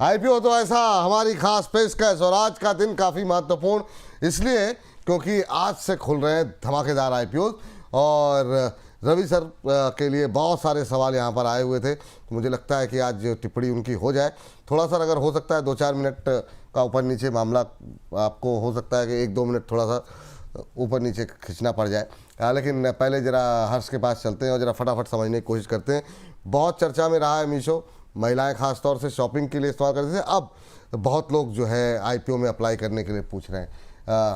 IPO तो ऐसा हमारी खास पेशकश, और आज का दिन काफ़ी महत्वपूर्ण इसलिए क्योंकि आज से खुल रहे हैं धमाकेदार आईपीओ। और रवि सर के लिए बहुत सारे सवाल यहाँ पर आए हुए थे, तो मुझे लगता है कि आज टिप्पणी उनकी हो जाए। थोड़ा सा अगर हो सकता है 2-4 मिनट का ऊपर नीचे मामला, आपको हो सकता है कि 1-2 मिनट थोड़ा सा ऊपर नीचे खींचना पड़ जाए, लेकिन पहले ज़रा हर्ष के पास चलते हैं और ज़रा फटाफट समझने की कोशिश करते हैं। बहुत चर्चा में रहा है मीशो, महिलाएं खास तौर से शॉपिंग के लिए इस्तेमाल करते थे, अब बहुत लोग जो है आईपीओ में अप्लाई करने के लिए पूछ रहे हैं।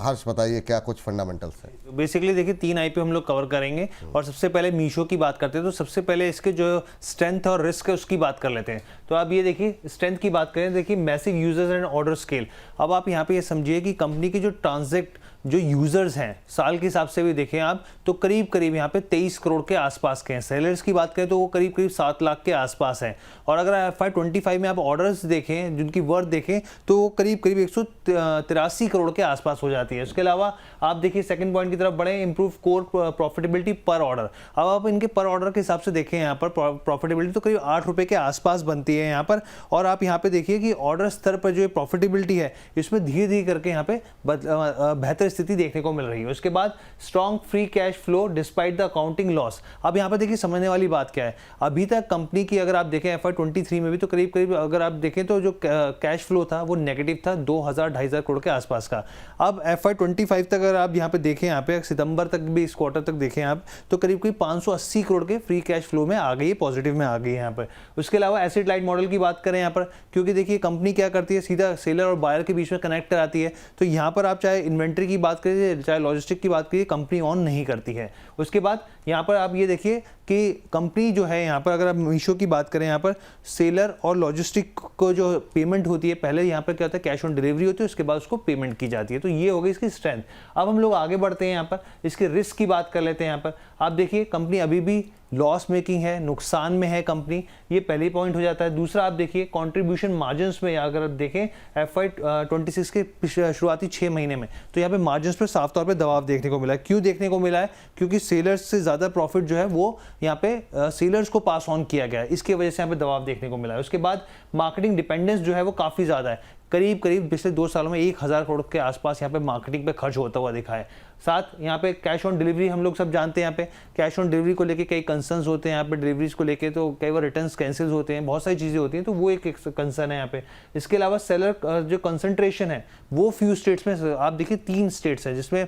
हर्ष बताइए क्या कुछ फंडामेंटल्स हैं। बेसिकली देखिए 3 आईपीओ हम लोग कवर करेंगे और सबसे पहले मीशो की बात करते हैं। तो सबसे पहले इसके जो स्ट्रेंथ और रिस्क है उसकी बात कर लेते हैं। तो आप ये देखिए स्ट्रेंथ की बात करें, देखिए massive users and order scale. अब आप यहाँ पे ये समझिए कि कंपनी के जो यूजर्स हैं साल के हिसाब से भी देखें आप तो करीब यहाँ पे 23 करोड़ के आसपास के हैं। सेलर्स की बात करें तो वो करीब 7 लाख के आसपास हैं। और अगर FY25 में आप ऑर्डर्स देखें जिनकी वर्थ देखें तो वो करीब 183 करोड़ के आसपास हो जाती है। उसके अलावा आप देखिए सेकंड पॉइंट की तरफ बढ़े, इंप्रूव कोर प्रॉफिटेबिलिटी पर ऑर्डर। अब आप इनके पर ऑर्डर के हिसाब से देखें यहाँ पर प्रॉफिटेबिलिटी तो करीब 8 रुपये के आसपास बनती है यहाँ पर। और आप यहाँ पे देखिए कि ऑर्डर स्तर पर जो प्रॉफिटेबिलिटी है इसमें धीरे धीरे करके यहाँ पे बेहतर स्थिति देखने को मिल रही है। उसके बाद strong free cash flow despite the accounting loss. अब यहाँ पर देखिए समझने वाली बात क्या है, अभी तक कंपनी की अगर आप देखें FY23 में भी तो करीब अगर आप देखें तो जो कैश फ्लो था वो नेगेटिव था 2,000-2,500 करोड़ के आसपास का। अब FY25 तक अगर आप यहाँ पे देखें, यहाँ पे सितंबर तक भी इस क्वार्टर तक देखें आप तो करीब 580 करोड़ के फ्री कैश फ्लो में आ गई है, पॉजिटिव में आ गई है यहाँ पर। उसके अलावा एसेट लाइट मॉडल की बात करें यहाँ पर, क्योंकि देखिए कंपनी क्या करती है सीधा सेलर और बायर के बीच में कनेक्ट कराती है। तो यहाँ पर आप चाहे इन्वेंट्री की बात करिए चाहे लॉजिस्टिक की बात करिए, कंपनी ऑन नहीं करती है। उसके बाद यहाँ पर आप ये देखिए कि कंपनी जो है यहाँ पर अगर आप मीशो की बात करें, यहाँ पर सेलर और लॉजिस्टिक को जो पेमेंट होती है पहले यहाँ पर क्या होता है कैश ऑन डिलीवरी होती है, उसके बाद उसको पेमेंट की जाती है। तो ये हो गई इसकी स्ट्रेंथ। अब हम लोग आगे बढ़ते हैं, यहाँ पर इसके रिस्क की बात कर लेते हैं। यहाँ पर आप देखिए कंपनी अभी भी लॉस मेकिंग है, नुकसान में है कंपनी, ये पहली पॉइंट हो जाता है। दूसरा आप देखिए कंट्रीब्यूशन मार्जिन्स में अगर आप देखें FY26 के शुरुआती 6 महीने में तो यहाँ पे मार्जिन्स पे साफ तौर पे दबाव देखने को मिला है। क्यों देखने को मिला है? क्योंकि सेलर्स से ज़्यादा प्रॉफिट जो है वो यहाँ पे सेलर्स को पास ऑन किया गया है, इसकी वजह से यहाँ पे दबाव देखने को मिला है। उसके बाद मार्केटिंग डिपेंडेंस जो है वो काफ़ी ज़्यादा है, करीब पिछले 2 सालों में 1000 करोड़ के आसपास यहाँ पे मार्केटिंग पे खर्च होता हुआ दिखा है। साथ यहाँ पे कैश ऑन डिलीवरी हम लोग सब जानते हैं, यहाँ पे कैश ऑन डिलीवरी को लेके कई कंसर्न्स होते हैं यहाँ पे डिलीवरीज को लेके, तो कई बार रिटर्न्स कैंसिल होते हैं, बहुत सारी चीज़ें होती हैं, तो वो एक कंसर्न है यहाँ पे। इसके अलावा सेलर जो कंसंट्रेशन है वो फ्यू स्टेट्स में आप देखिए 3 स्टेट्स हैं जिसमें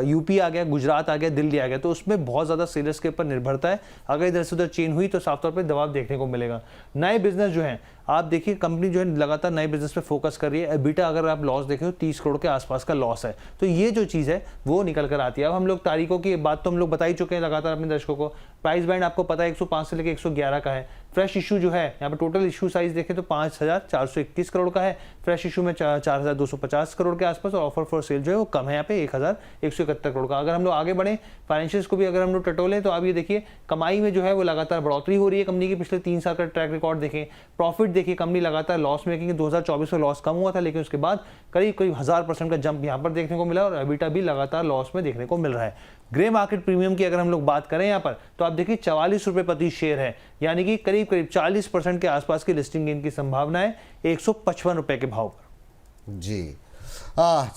यूपी आ गया, गुजरात आ गया, दिल्ली आ गया, तो उसमें बहुत ज़्यादा सेलर्स के ऊपर निर्भरता है। अगर इधर से उधर चेंज हुई तो साफ तौर पर दबाव देखने को मिलेगा। नए बिजनेस जो है आप देखिए कंपनी जो है लगातार नए बिजनेस पे फोकस कर रही है। एबिटा अगर आप लॉस देखें तो 30 करोड़ के आसपास का लॉस है, तो ये जो चीज़ है वो निकल कर आती है। अब हम लोग तारीखों की बात तो हम लोग बता ही चुके हैं लगातार अपने दर्शकों को। प्राइस बैंड आपको पता है 105 से लेकर 111 का है। फ्रेश इशू जो है यहाँ पे टोटल इशू साइज देखें तो 5421 करोड़ का है। फ्रेश इशू में 4250 करोड़ के आसपास, और ऑफर फॉर सेल जो है वो कम है यहाँ पे 1171 करोड़ का। अगर हम लोग आगे बढ़े फाइनेंशियल्स को भी अगर हम लोग टटोलें तो आप ये देखिए कमाई में जो है वो लगातार बढ़ोतरी हो रही है। कंपनी की पिछले 3 साल का ट्रैक रिकॉर्ड देखें। प्रॉफिट देखिए कंपनी लगातार लॉस मेकिंग, 2024 में लॉस कम हुआ था लेकिन उसके बाद करीब 1000% का जंप यहाँ पर देखने को मिला, और एबिटा भी लगातार लॉस में देखने को मिल रहा है। ग्रे मार्केट प्रीमियम की अगर हम लोग बात करें यहाँ पर तो आप देखिए 44 रुपये प्रति शेयर है, यानी कि करीब 40% के आसपास की लिस्टिंग गेन की संभावना है 155 रुपये के भाव पर। जी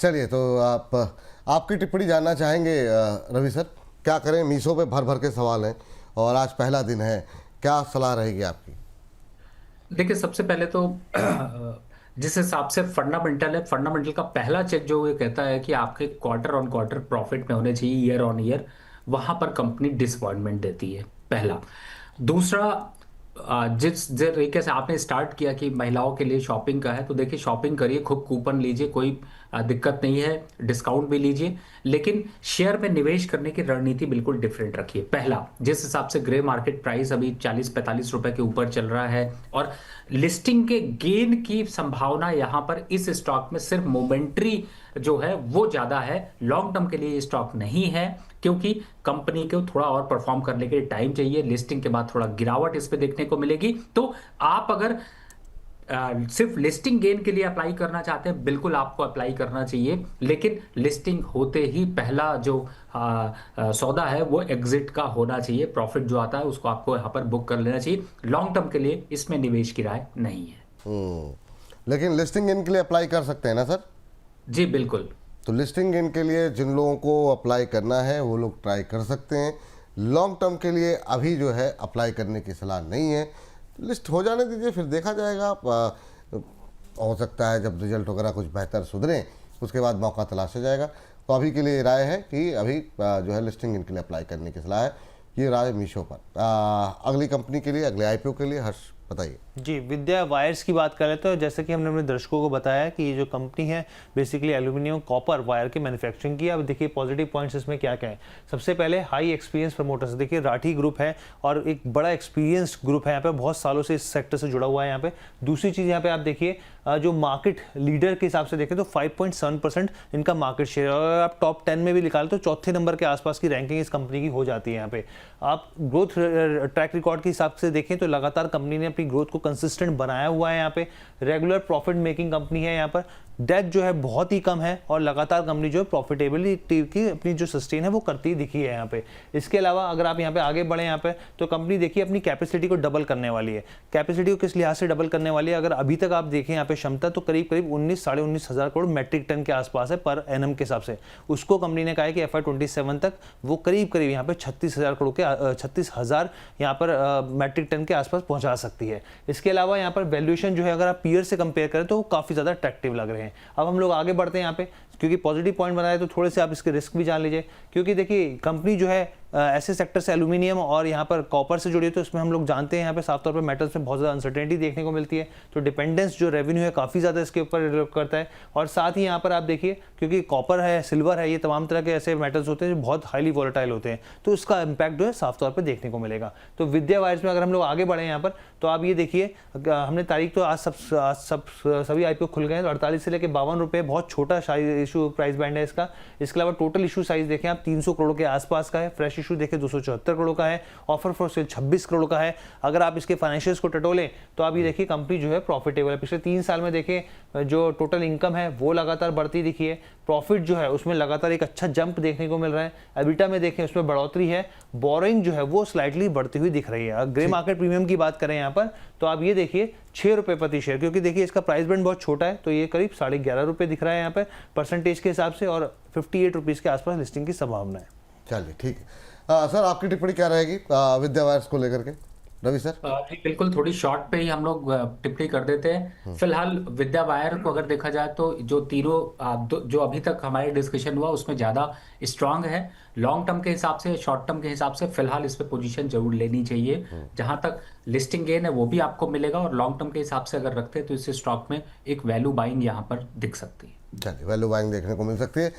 चलिए, तो आपकी टिप्पणी जानना चाहेंगे रवि सर, क्या करें? मीशो पे भर के सवाल हैं और आज पहला दिन है, क्या सलाह रहेगी आपकी? देखिए सबसे पहले तो जिस हिसाब से फंडामेंटल है, फंडामेंटल का पहला चेक जो ये कहता है कि आपके क्वार्टर ऑन क्वार्टर प्रॉफिट में होने चाहिए, ईयर ऑन ईयर, वहां पर कंपनी डिसअपॉइंटमेंट देती है, पहला। दूसरा, जिस तरीके से आपने स्टार्ट किया कि महिलाओं के लिए शॉपिंग का है, तो देखिए शॉपिंग करिए, खूब कूपन लीजिए, कोई दिक्कत नहीं है, डिस्काउंट भी लीजिए, लेकिन शेयर में निवेश करने की रणनीति बिल्कुल डिफरेंट रखिए। पहला, जिस हिसाब से ग्रे मार्केट प्राइस अभी 40-45 रुपए के ऊपर चल रहा है और लिस्टिंग के गेन की संभावना यहां पर इस स्टॉक में सिर्फ मोमेंट्री जो है वो ज्यादा है, लॉन्ग टर्म के लिए ये स्टॉक नहीं है, क्योंकि कंपनी को थोड़ा और परफॉर्म करने के लिए टाइम चाहिए। लिस्टिंग के बाद थोड़ा गिरावट इस पे देखने को मिलेगी। तो आप अगर सिर्फ लिस्टिंग गेन के लिए अप्लाई करना चाहते हैं, बिल्कुल आपको अप्लाई करना चाहिए, लेकिन लिस्टिंग होते ही पहला जो सौदा है वो एग्जिट का होना चाहिए। प्रॉफिट जो आता है उसको आपको यहाँ पर बुक कर लेना चाहिए। लॉन्ग टर्म के लिए इसमें निवेश की राय नहीं है। लेकिन लिस्टिंग इन के लिए अप्लाई कर सकते हैं ना सर? जी बिल्कुल। तो लिस्टिंग इन के लिए जिन लोगों को अप्लाई करना है वो लोग ट्राई कर सकते हैं। लॉन्ग टर्म के लिए अभी जो है अप्लाई करने की सलाह नहीं है, लिस्ट हो जाने दीजिए, फिर देखा जाएगा। हो सकता है जब रिजल्ट वगैरह कुछ बेहतर सुधरें उसके बाद मौका तलाशा जाएगा। तो अभी के लिए राय है कि अभी जो है लिस्टिंग इन के लिए अप्लाई करने की सलाह है। ये राय मीशो पर। अगली कंपनी के लिए, अगले आईपीओ के लिए हर्ष बताइए। जी, विद्या वायर्स की बात करें तो जैसे कि हमने अपने दर्शकों को बताया कि ये जो कंपनी है बेसिकली एल्यूमिनियम कॉपर वायर की मैन्युफैक्चरिंग की। अब देखिए पॉजिटिव पॉइंट्स इसमें क्या क्या है। सबसे पहले हाई एक्सपीरियंस प्रमोटर्स, देखिए राठी ग्रुप है और एक बड़ा एक्सपीरियंस ग्रुप है यहाँ पे, बहुत सालों से इस सेक्टर से जुड़ा हुआ है यहाँ पे। दूसरी चीज़ यहाँ पे आप देखिए जो मार्केट लीडर के हिसाब से देखें तो 5.7% इनका मार्केट शेयर, और अगर आप टॉप 10 में भी निकालें तो चौथे नंबर के आसपास की रैंकिंग इस कंपनी की हो जाती है यहाँ पे। आप ग्रोथ ट्रैक रिकॉर्ड के हिसाब से देखें तो लगातार कंपनी ने अपनी ग्रोथ को कंसिस्टेंट बनाया हुआ है यहाँ पे। रेगुलर प्रॉफिट मेकिंग कंपनी है यहाँ पर। डेट जो है बहुत ही कम है और लगातार कंपनी जो है प्रॉफिटेबिलिटी की अपनी जो सस्टेन है वो करती दिखी है यहाँ पे। इसके अलावा अगर आप यहाँ पे आगे बढ़े यहाँ पे तो कंपनी देखिए अपनी कैपेसिटी को डबल करने वाली है। कैपेसिटी को किस लिहाज से डबल करने वाली है, अगर अभी तक आप देखें यहाँ पे क्षमता तो करीब करीब 19-19.5 हज़ार करोड़ मैट्रिक टन के आसपास है पर एनएम के हिसाब से। उसको कंपनी ने कहा है कि FY27 तक वो करीब करीब यहाँ पे 36,000 करोड़ के 36,000 यहाँ पर मैट्रिक टन के आसपास पहुंचा सकती है। इसके अलावा यहाँ पर वैल्यूएशन जो है अगर आप पीयर से कंपेयर करें तो वो काफ़ी ज़्यादा अट्रैक्टिव लग रहे हैं। अब हम लोग आगे बढ़ते हैं यहाँ पे, क्योंकि पॉजिटिव पॉइंट बनाए तो थोड़े से आप इसके रिस्क भी जान लीजिए। क्योंकि देखिए कंपनी जो है ऐसे सेक्टर से एल्यूमिनियम और यहाँ पर कॉपर से जुड़ी है, तो इसमें हम लोग जानते हैं यहाँ पे साफ तौर पे मेटल्स में बहुत ज़्यादा अनसर्टेनिटी देखने को मिलती है। तो डिपेंडेंस जो रेवेन्यू है काफ़ी ज़्यादा इसके ऊपर रिलेट करता है। और साथ ही यहाँ पर आप देखिए क्योंकि कॉपर है, सिल्वर है, ये तमाम तरह के ऐसे मेटल्स होते हैं जो बहुत हाईली वॉलेटाइल होते हैं, तो इसका इम्पैक्ट जो है साफ तौर पर देखने को मिलेगा। तो विद्या वायर्स में अगर हम लोग आगे बढ़े यहाँ पर तो आप ये देखिए हमने तारीख तो आज सभी आईपीओ खुल गए हैं। तो 48 से लेकर 52 रुपये बहुत छोटा इशू प्राइस बैंड है इसका। इसके अलावा टोटल इशू साइज देखें आप 300 करोड़ के आसपास का है। फ्रेश इशू देखें 274 करोड़ का है। ऑफर फॉर सेल 26 करोड़ का है। अगर आप इसके फाइनेंशियल्स को टटोलें तो आप ये देखिए कंपनी जो है प्रॉफिटेबल है। पिछले 3 साल में देखें जो टोटल इनकम है वो लगातार बढ़ती दिखी है। प्रॉफिट जो है उसमें लगातार एक अच्छा जंप देखने को मिल रहा है। एबिटा में देखें उसमें बढ़ोतरी है। बोरिंग जो है वो स्लाइटली बढ़ती हुई दिख रही है। ग्रे मार्केट प्रीमियम की बात करें यहाँ पर तो आप ये देखिए 6 रुपये प्रति शेयर, क्योंकि देखिए इसका प्राइस बैंड बहुत छोटा है तो ये करीब 11.5 रुपये दिख रहा है यहाँ पर परसेंटेज के हिसाब से, और 58 रुपीज़ के आसपास लिस्टिंग की संभावना है। चलिए ठीक है। सर आपकी टिप्पणी क्या रहेगी विद्या वायर्स को लेकर के, रवि सर? जी बिल्कुल, थोड़ी शॉर्ट पे ही हम लोग टिप्पणी कर देते हैं। फिलहाल विद्या वायर को अगर देखा जाए तो जो तीनों जो अभी तक हमारे डिस्कशन हुआ उसमें ज़्यादा स्ट्रांग है। लॉन्ग टर्म के हिसाब से, शॉर्ट टर्म के हिसाब से फिलहाल इस पे पोजीशन जरूर लेनी चाहिए। जहां तक लिस्टिंग गेन है वो भी आपको मिलेगा, और लॉन्ग टर्म के हिसाब से अगर रखते हैं तो इस स्टॉक में एक वैल्यू बाइंग यहाँ पर दिख सकती है। चलिए वैल्यू बाइंग देखने को मिल सकती है।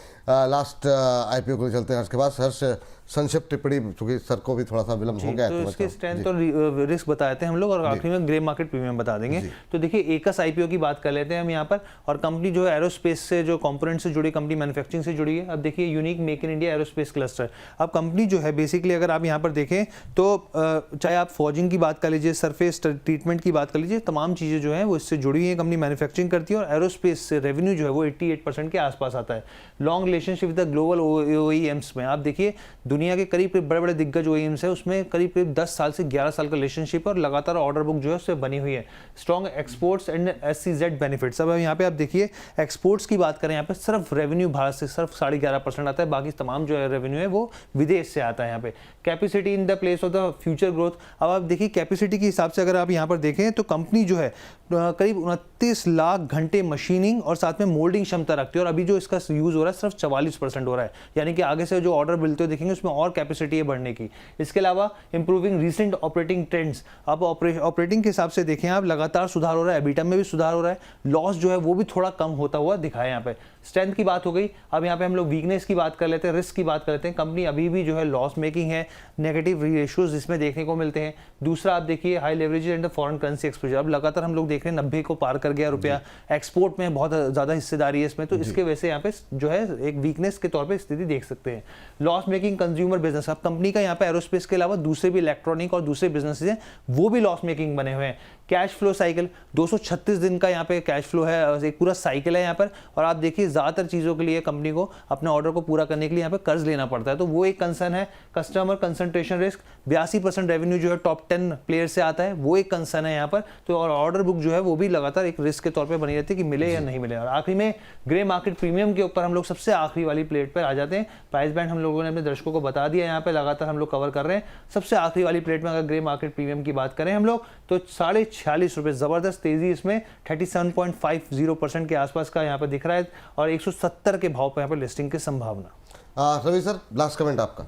लास्ट आईपीओ को चलते हैं हर्ष के पास। हर्ष संक्षिप्त टिप्पणी, क्योंकि सर को भी थोड़ा सा विलंब हो गया है तो इसके स्ट्रेंथ और रिस्क बताते हैं हम लोग, और आखिरी में ग्रे मार्केट प्रीमियम बता देंगे। तो देखिए एकस आईपीओ की बात कर लेते हैं हम यहाँ पर। और कंपनी जो है एरोस्पेस से, जो कंपोनेंट से जुड़ी कंपनी, मैन्युफैक्चरिंग से जुड़ी है। अब देखिए unique make in India aerospace cluster. अब कंपनी जो है बेसिकली अगर आप यहाँ पर देखें तो चाहे आप फॉर्जिंग की बात कर लीजिए, सरफेस ट्रीटमेंट की बात कर लीजिए, तमाम चीज़ें जो है वो इससे जुड़ी हुई है। कंपनी मैन्युफैक्चरिंग करती है और एरोस्पेस से रेवेन्यू जो है वो 88% के आसपास आता है। Long relationship with the global OEMs में आप देखिए दुनिया के करीब बड़े बड़े दिग्गज ओईएम्स है, उसमें करीब करीब 10 साल से 11 साल का रिलेशनशिप और लगातार ऑर्डर बुक जो है उससे बनी हुई है। Strong exports and SCZ benefits. अब यहाँ पे आप देखिए एक्सपोर्ट्स की बात करें, यहाँ पे सिर्फ रेवेन्यू भारत से सिर्फ 11.5% आता है, बाकी तमाम जो है रेवेन्यू है वो विदेश से आता है यहाँ पे। Capacity in the place of the future growth. अब आप देखिए कैपेसिटी के हिसाब से अगर आप यहाँ पर देखें तो कंपनी जो है करीब 29 लाख घंटे मशीनिंग और साथ में मोल्डिंग क्षमता रखती है, और अभी जो इसका यूज हो रहा है सिर्फ 44% हो रहा है, यानी कि आगे से जो ऑर्डर मिलते हुए देखेंगे उसमें और कैपेसिटी है बढ़ने की। इसके अलावा इंप्रूविंग रीसेंट ऑपरेटिंग ट्रेंड्स। अब ऑपरेटिंग के हिसाब से देखें आप लगातार सुधार हो रहा है, एबिटा में भी सुधार हो रहा है, लॉस जो है वो भी थोड़ा कम होता हुआ दिखा है यहाँ पे। स्ट्रेंथ की बात हो गई। अब यहाँ पे हम लोग वीकनेस की बात कर लेते हैं, रिस्क की बात कर लेते हैं। कंपनी अभी भी जो है लॉस मेकिंग है, नेगेटिव रेशियोज इसमें देखने को मिलते हैं। दूसरा आप देखिए high leverage and foreign currency exposure. अब लगातार हम लोग देख रहे हैं 90 को पार कर गया रुपया, एक्सपोर्ट में बहुत ज़्यादा हिस्सेदारी है इसमें, तो इसके वजह से यहाँ पे जो है एक वीकनेस के तौर पे स्थिति देख सकते हैं। Loss making consumer business. अब कंपनी का यहाँ पे एरोस्पेस के अलावा दूसरे भी इलेक्ट्रॉनिक और दूसरे बिजनेसेस हैं वो भी लॉस मेकिंग बने हुए हैं। कैश फ्लो साइकिल 236 दिन का यहाँ पे कैश फ्लो है, एक पूरा साइकिल है यहाँ पर। और आप देखिए ज़्यादातर चीज़ों के लिए कंपनी को अपने ऑर्डर को पूरा करने के लिए यहाँ पे कर्ज लेना पड़ता है, तो वो एक कंसर्न है। कस्टमर कंसंट्रेशन रिस्क, 82% रेवेन्यू जो है टॉप 10 प्लेयर से आता है, वो एक कंसर्न है यहाँ पर। तो और ऑर्डर बुक जो है वो भी लगातार एक रिस्क के तौर पर बनी रहती है कि मिले या नहीं मिले। और आखिरी में ग्रे मार्केट प्रीमियम के ऊपर हम लोग सबसे आखिरी वाली प्लेट पर आ जाते हैं। प्राइस बैंड हम लोगों ने अपने दर्शकों को बता दिया, यहाँ पे लगातार हम लोग कवर कर रहे हैं। सबसे आखिरी वाली प्लेट में अगर ग्रे मार्केट प्रीमियम की बात करें हम लोग, तो 46.5 रुपये, ज़बरदस्त तेजी इसमें 37.50% के आसपास का यहाँ पे दिख रहा है और 170 के भाव पर यहाँ पे लिस्टिंग की संभावना। रवि सर, लास्ट कमेंट आपका।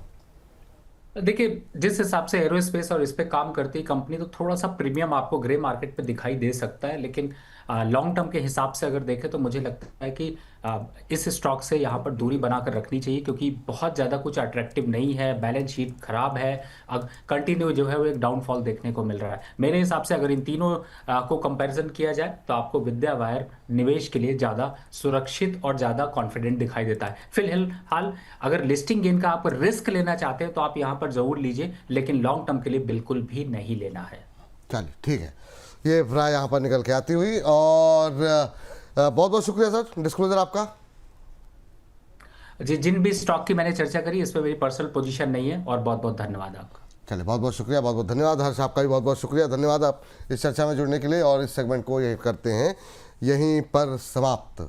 देखिए, जिस हिसाब से एरोस्पेस और इस पे काम करती है कंपनी, तो थोड़ा सा प्रीमियम आपको ग्रे मार्केट पे दिखाई दे सकता है, लेकिन लॉन्ग टर्म के हिसाब से अगर देखें तो मुझे लगता है कि इस स्टॉक से यहाँ पर दूरी बनाकर रखनी चाहिए, क्योंकि बहुत ज़्यादा कुछ अट्रैक्टिव नहीं है, बैलेंस शीट खराब है, कंटिन्यू जो है वो एक डाउनफॉल देखने को मिल रहा है। मेरे हिसाब से अगर इन तीनों को कंपैरिजन किया जाए तो आपको विद्या वायर निवेश के लिए ज़्यादा सुरक्षित और ज़्यादा कॉन्फिडेंट दिखाई देता है। फिलहाल अगर लिस्टिंग गेन का आप रिस्क लेना चाहते हैं तो आप यहाँ पर ज़रूर लीजिए, लेकिन लॉन्ग टर्म के लिए बिल्कुल भी नहीं लेना है। चलिए ठीक है, ये राय यहाँ पर निकल के आती हुई, और बहुत बहुत शुक्रिया सर, डिस्क्लोजर आपका। जी, जिन भी स्टॉक की मैंने चर्चा करी इस पर मेरी पर्सनल पोजीशन नहीं है, और बहुत बहुत धन्यवाद आपका। चलिए, बहुत बहुत शुक्रिया, बहुत बहुत धन्यवाद। हर्ष, आपका भी बहुत बहुत शुक्रिया, धन्यवाद आप इस चर्चा में जुड़ने के लिए। और इस सेगमेंट को ये करते हैं यहीं पर समाप्त।